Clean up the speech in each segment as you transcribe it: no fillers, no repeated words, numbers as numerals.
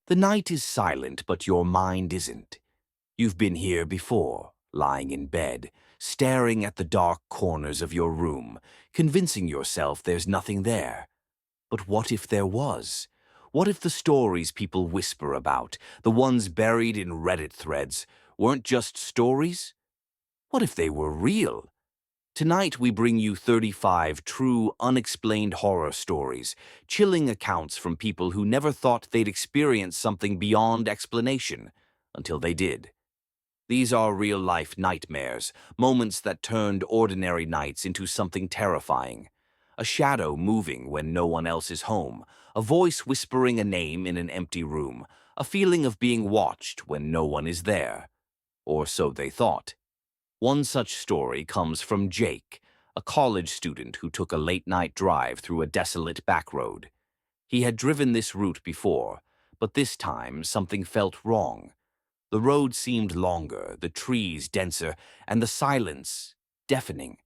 The night is silent, but your mind isn't. You've been here before, lying in bed, staring at the dark corners of your room, convincing yourself there's nothing there. But what if there was? What if the stories people whisper about, the ones buried in Reddit threads, weren't just stories? What if they were real? Tonight we bring you 35 true, unexplained horror stories, chilling accounts from people who never thought they'd experience something beyond explanation, until they did. These are real-life nightmares, moments that turned ordinary nights into something terrifying. A shadow moving when no one else is home, a voice whispering a name in an empty room, a feeling of being watched when no one is there. Or so they thought. One such story comes from Jake, a college student who took a late-night drive through a desolate back road. He had driven this route before, but this time something felt wrong. The road seemed longer, the trees denser, and the silence deafening.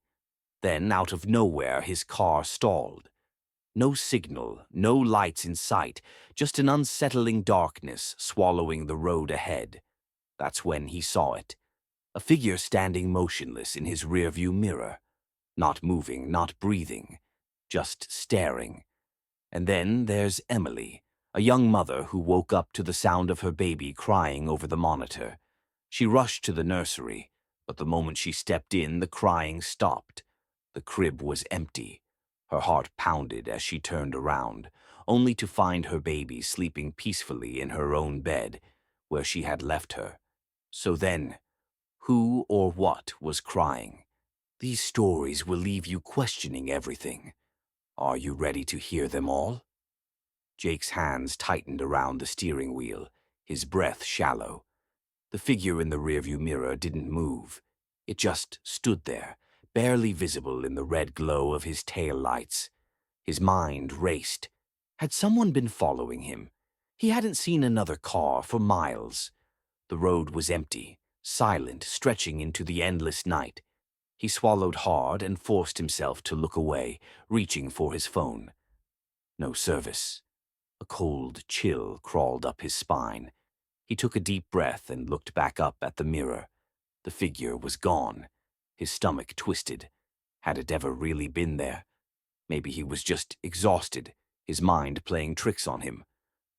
Then, out of nowhere, his car stalled. No signal, no lights in sight, just an unsettling darkness swallowing the road ahead. That's when he saw it. A figure standing motionless in his rearview mirror. Not moving, not breathing, just staring. And then there's Emily, a young mother who woke up to the sound of her baby crying over the monitor. She rushed to the nursery, but the moment she stepped in, the crying stopped. The crib was empty. Her heart pounded as she turned around, only to find her baby sleeping peacefully in her own bed, where she had left her. So then, who or what was crying? These stories will leave you questioning everything. Are you ready to hear them all? Jake's hands tightened around the steering wheel, his breath shallow. The figure in the rearview mirror didn't move. It just stood there, barely visible in the red glow of his tail lights. His mind raced. Had someone been following him? He hadn't seen another car for miles. The road was empty, silent, stretching into the endless night. He swallowed hard and forced himself to look away, reaching for his phone. No service. A cold chill crawled up his spine. He took a deep breath and looked back up at the mirror. The figure was gone. His stomach twisted. Had it ever really been there? Maybe he was just exhausted, his mind playing tricks on him.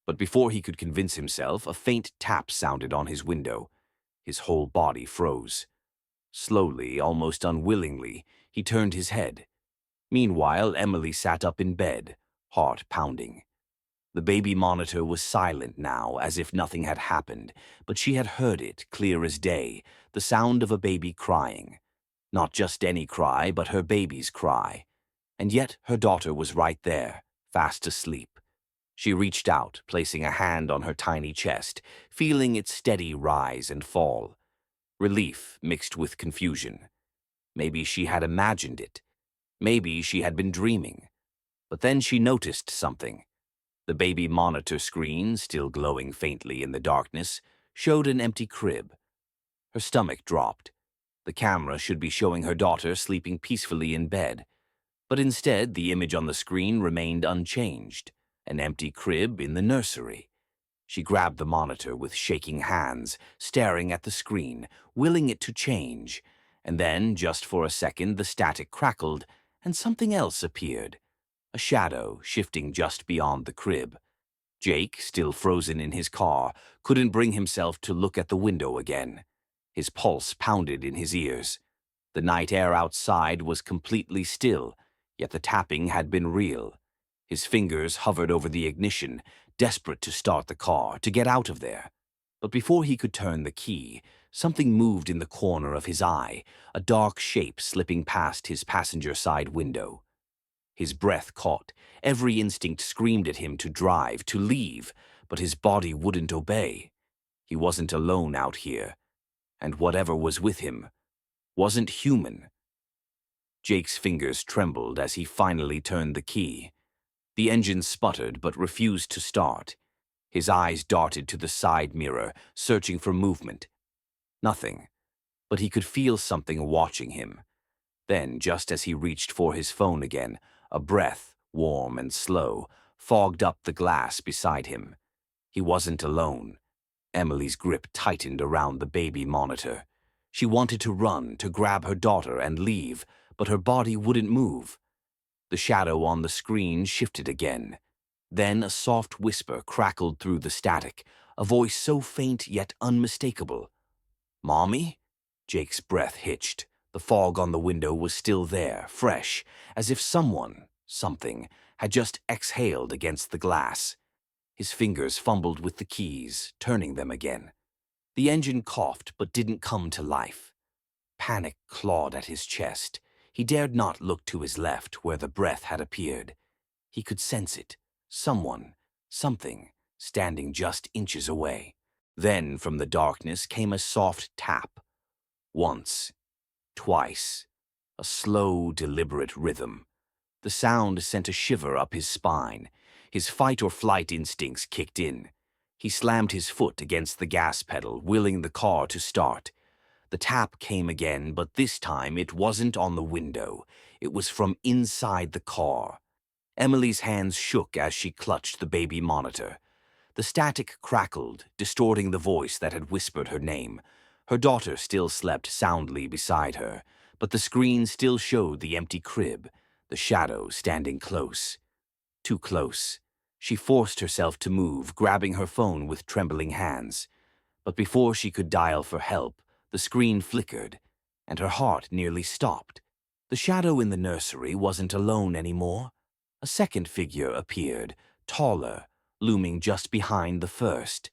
But before he could convince himself, a faint tap sounded on his window. His whole body froze. Slowly, almost unwillingly, he turned his head. Meanwhile, Emily sat up in bed, heart pounding. The baby monitor was silent now, as if nothing had happened, but she had heard it, clear as day, the sound of a baby crying. Not just any cry, but her baby's cry. And yet her daughter was right there, fast asleep. She reached out, placing a hand on her tiny chest, feeling its steady rise and fall. Relief mixed with confusion. Maybe she had imagined it. Maybe she had been dreaming. But then she noticed something. The baby monitor screen, still glowing faintly in the darkness, showed an empty crib. Her stomach dropped. The camera should be showing her daughter sleeping peacefully in bed. But instead, the image on the screen remained unchanged. An empty crib in the nursery. She grabbed the monitor with shaking hands, staring at the screen, willing it to change. And then, just for a second, the static crackled, and something else appeared. A shadow shifting just beyond the crib. Jake, still frozen in his car, couldn't bring himself to look at the window again. His pulse pounded in his ears. The night air outside was completely still, yet the tapping had been real. His fingers hovered over the ignition, desperate to start the car, to get out of there. But before he could turn the key, something moved in the corner of his eye, a dark shape slipping past his passenger side window. His breath caught. Every instinct screamed at him to drive, to leave, but his body wouldn't obey. He wasn't alone out here, and whatever was with him wasn't human. Jake's fingers trembled as he finally turned the key. The engine sputtered but refused to start. His eyes darted to the side mirror, searching for movement. Nothing, but he could feel something watching him. Then, just as he reached for his phone again, a breath, warm and slow, fogged up the glass beside him. He wasn't alone. Emily's grip tightened around the baby monitor. She wanted to run, to grab her daughter and leave, but her body wouldn't move. The shadow on the screen shifted again. Then a soft whisper crackled through the static, a voice so faint yet unmistakable. "Mommy?" Jake's breath hitched. The fog on the window was still there, fresh, as if something, had just exhaled against the glass. His fingers fumbled with the keys, turning them again. The engine coughed but didn't come to life. Panic clawed at his chest. He dared not look to his left where the breath had appeared. He could sense it. Something, standing just inches away. Then from the darkness came a soft tap. Once, twice, a slow, deliberate rhythm. The sound sent a shiver up his spine. His fight-or-flight instincts kicked in. He slammed his foot against the gas pedal, willing the car to start. The tap came again, but this time it wasn't on the window. It was from inside the car. Emily's hands shook as she clutched the baby monitor. The static crackled, distorting the voice that had whispered her name. Her daughter still slept soundly beside her, but the screen still showed the empty crib, the shadow standing close. Too close. She forced herself to move, grabbing her phone with trembling hands. But before she could dial for help, the screen flickered, and her heart nearly stopped. The shadow in the nursery wasn't alone anymore. A second figure appeared, taller, looming just behind the first.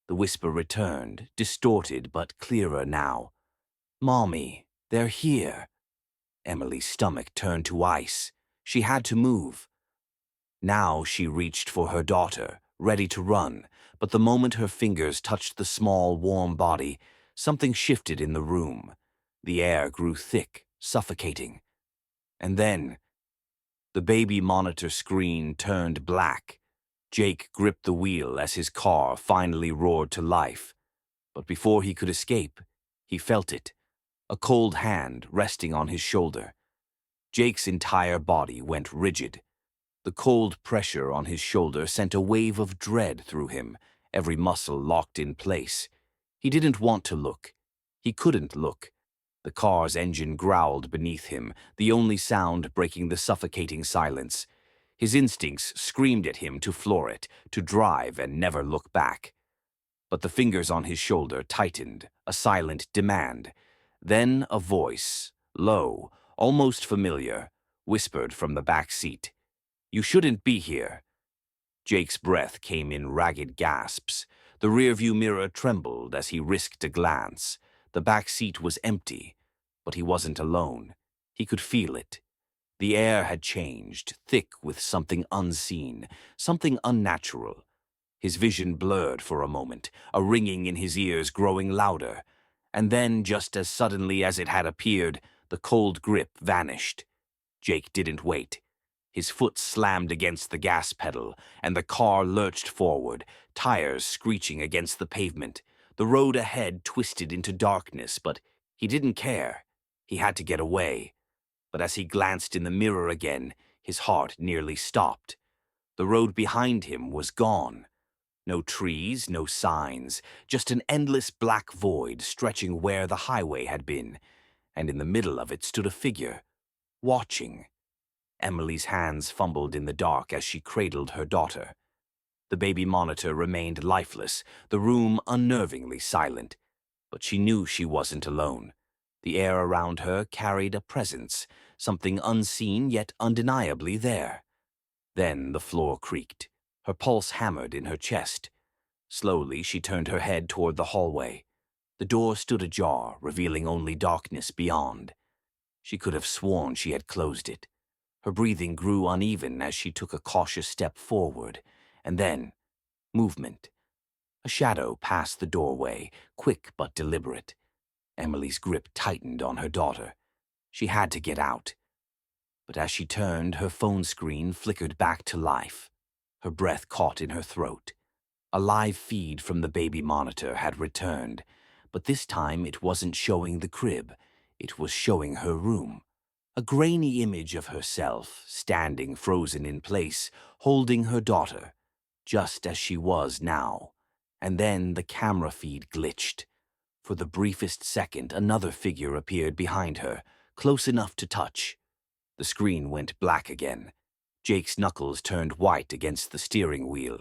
The whisper returned, distorted but clearer now. "Mommy, they're here." Emily's stomach turned to ice. She had to move. Now she reached for her daughter, ready to run, but the moment her fingers touched the small, warm body, something shifted in the room. The air grew thick, suffocating. And then, the baby monitor screen turned black. Jake gripped the wheel as his car finally roared to life. But before he could escape, he felt it, a cold hand resting on his shoulder. Jake's entire body went rigid. The cold pressure on his shoulder sent a wave of dread through him, every muscle locked in place. He didn't want to look. He couldn't look. The car's engine growled beneath him, the only sound breaking the suffocating silence. His instincts screamed at him to floor it, to drive and never look back. But the fingers on his shoulder tightened, a silent demand. Then a voice, low, almost familiar, whispered from the back seat. "You shouldn't be here." Jake's breath came in ragged gasps. The rearview mirror trembled as he risked a glance. The back seat was empty, but he wasn't alone. He could feel it. The air had changed, thick with something unseen, something unnatural. His vision blurred for a moment, a ringing in his ears growing louder. And then, just as suddenly as it had appeared, the cold grip vanished. Jake didn't wait. His foot slammed against the gas pedal, and the car lurched forward, tires screeching against the pavement. The road ahead twisted into darkness, but he didn't care. He had to get away. But as he glanced in the mirror again, his heart nearly stopped. The road behind him was gone. No trees, no signs, just an endless black void stretching where the highway had been, and in the middle of it stood a figure, watching. Emily's hands fumbled in the dark as she cradled her daughter. The baby monitor remained lifeless, the room unnervingly silent. But she knew she wasn't alone. The air around her carried a presence, something unseen yet undeniably there. Then the floor creaked. Her pulse hammered in her chest. Slowly she turned her head toward the hallway. The door stood ajar, revealing only darkness beyond. She could have sworn she had closed it. Her breathing grew uneven as she took a cautious step forward, and then, movement. A shadow passed the doorway, quick but deliberate. Emily's grip tightened on her daughter. She had to get out. But as she turned, her phone screen flickered back to life. Her breath caught in her throat. A live feed from the baby monitor had returned, but this time it wasn't showing the crib. It was showing her room. A grainy image of herself, standing frozen in place, holding her daughter. just as she was now. And then the camera feed glitched. For the briefest second, another figure appeared behind her, close enough to touch. The screen went black again. Jake's knuckles turned white against the steering wheel.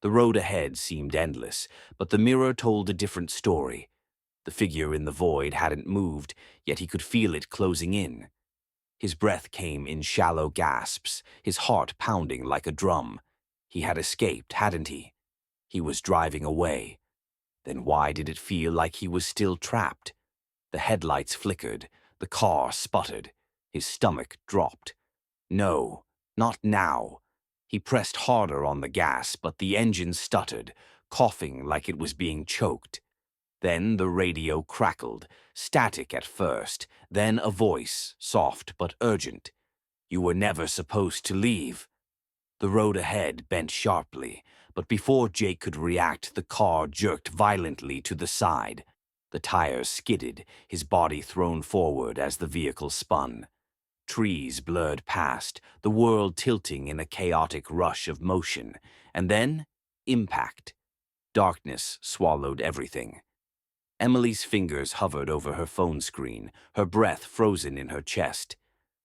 The road ahead seemed endless, but the mirror told a different story. The figure in the void hadn't moved, yet he could feel it closing in. His breath came in shallow gasps, his heart pounding like a drum. He had escaped, hadn't he? He was driving away. Then why did it feel like he was still trapped? The headlights flickered, the car sputtered, his stomach dropped. No, not now. He pressed harder on the gas, but the engine stuttered, coughing like it was being choked. Then the radio crackled, static at first, then a voice, soft but urgent. "You were never supposed to leave." The road ahead bent sharply, but before Jake could react, the car jerked violently to the side. The tires skidded, his body thrown forward as the vehicle spun. Trees blurred past, the world tilting in a chaotic rush of motion, and then impact. Darkness swallowed everything. Emily's fingers hovered over her phone screen, her breath frozen in her chest.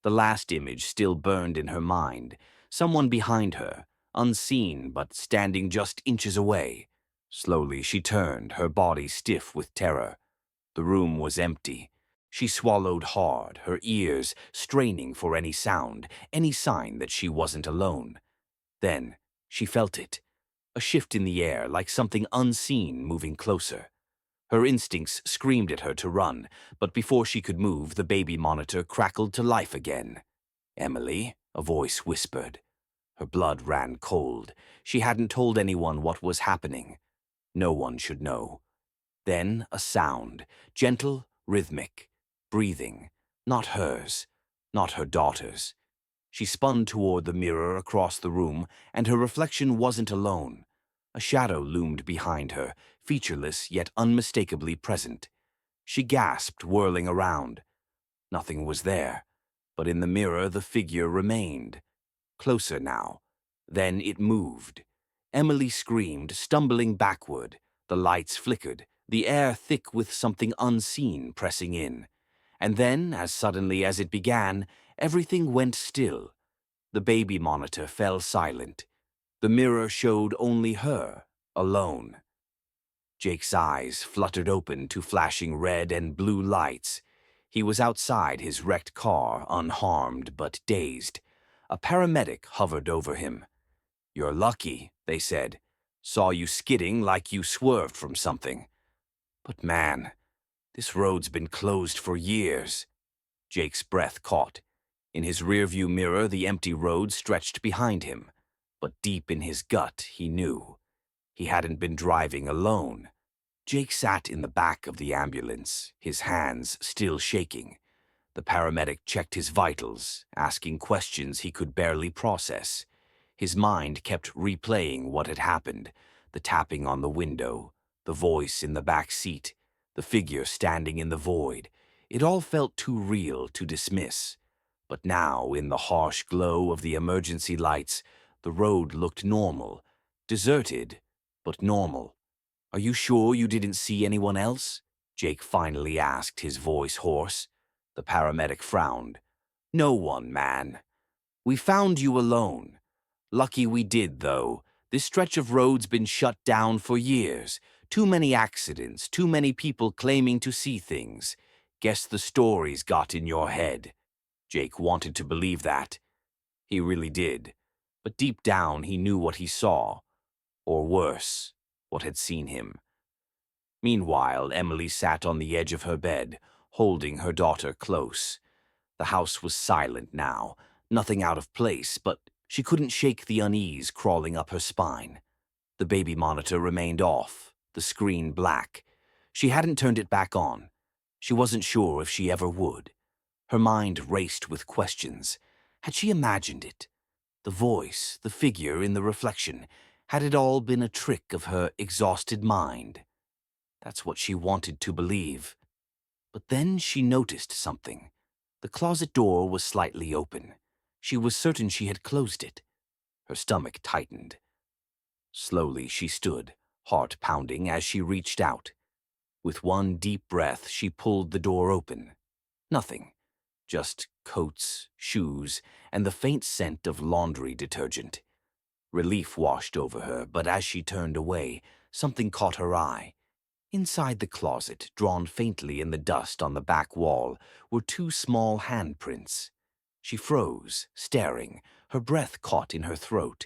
The last image still burned in her mind. Someone behind her, unseen but standing just inches away. Slowly she turned, her body stiff with terror. The room was empty. She swallowed hard, her ears straining for any sound, any sign that she wasn't alone. Then she felt it, a shift in the air like something unseen moving closer. Her instincts screamed at her to run, but before she could move, the baby monitor crackled to life again. "Emily," a voice whispered. Her blood ran cold. She hadn't told anyone what was happening. No one should know. Then a sound, gentle, rhythmic, breathing, not hers, not her daughter's. She spun toward the mirror across the room, and her reflection wasn't alone. A shadow loomed behind her, featureless yet unmistakably present. She gasped, whirling around. Nothing was there, but in the mirror the figure remained. Closer now. Then it moved. Emily screamed, stumbling backward. The lights flickered, the air thick with something unseen pressing in. And then, as suddenly as it began, everything went still. The baby monitor fell silent. The mirror showed only her, alone. Jake's eyes fluttered open to flashing red and blue lights. He was outside his wrecked car, unharmed but dazed. A paramedic hovered over him. "You're lucky," they said. "Saw you skidding like you swerved from something." "But man, this road's been closed for years." Jake's breath caught. In his rearview mirror, the empty road stretched behind him. But deep in his gut, he knew. He hadn't been driving alone. Jake sat in the back of the ambulance, his hands still shaking. The paramedic checked his vitals, asking questions he could barely process. His mind kept replaying what had happened, the tapping on the window, the voice in the back seat, the figure standing in the void. It all felt too real to dismiss. But now, in the harsh glow of the emergency lights, the road looked normal, deserted, but normal. "Are you sure you didn't see anyone else?" Jake finally asked, his voice hoarse. The paramedic frowned. "No one, man. We found you alone. Lucky we did, though. This stretch of road's been shut down for years. Too many accidents, too many people claiming to see things. Guess the stories got in your head." Jake wanted to believe that. He really did. But deep down he knew what he saw. Or worse, what had seen him. Meanwhile, Emily sat on the edge of her bed, holding her daughter close. The house was silent now, nothing out of place, but she couldn't shake the unease crawling up her spine. The baby monitor remained off, the screen black. She hadn't turned it back on. She wasn't sure if she ever would. Her mind raced with questions. Had she imagined it? The voice, the figure in the reflection, had it all been a trick of her exhausted mind? That's what she wanted to believe. But then she noticed something. The closet door was slightly open. She was certain she had closed it. Her stomach tightened. Slowly she stood, heart pounding as she reached out. With one deep breath, she pulled the door open. Nothing. Just coats, shoes, and the faint scent of laundry detergent. Relief washed over her, but as she turned away, something caught her eye. Inside the closet, drawn faintly in the dust on the back wall, were two small handprints. She froze, staring, her breath caught in her throat.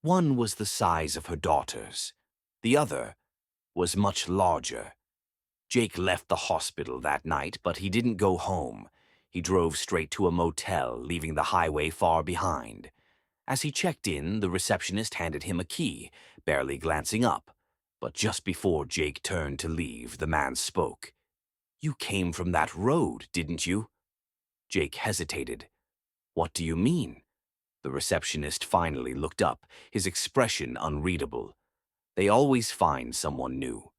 One was the size of her daughter's. The other was much larger. Jake left the hospital that night, but he didn't go home. He drove straight to a motel, leaving the highway far behind. As he checked in, the receptionist handed him a key, barely glancing up. But just before Jake turned to leave, the man spoke. "You came from that road, didn't you?" Jake hesitated. "What do you mean?" The receptionist finally looked up, his expression unreadable. They always find someone new.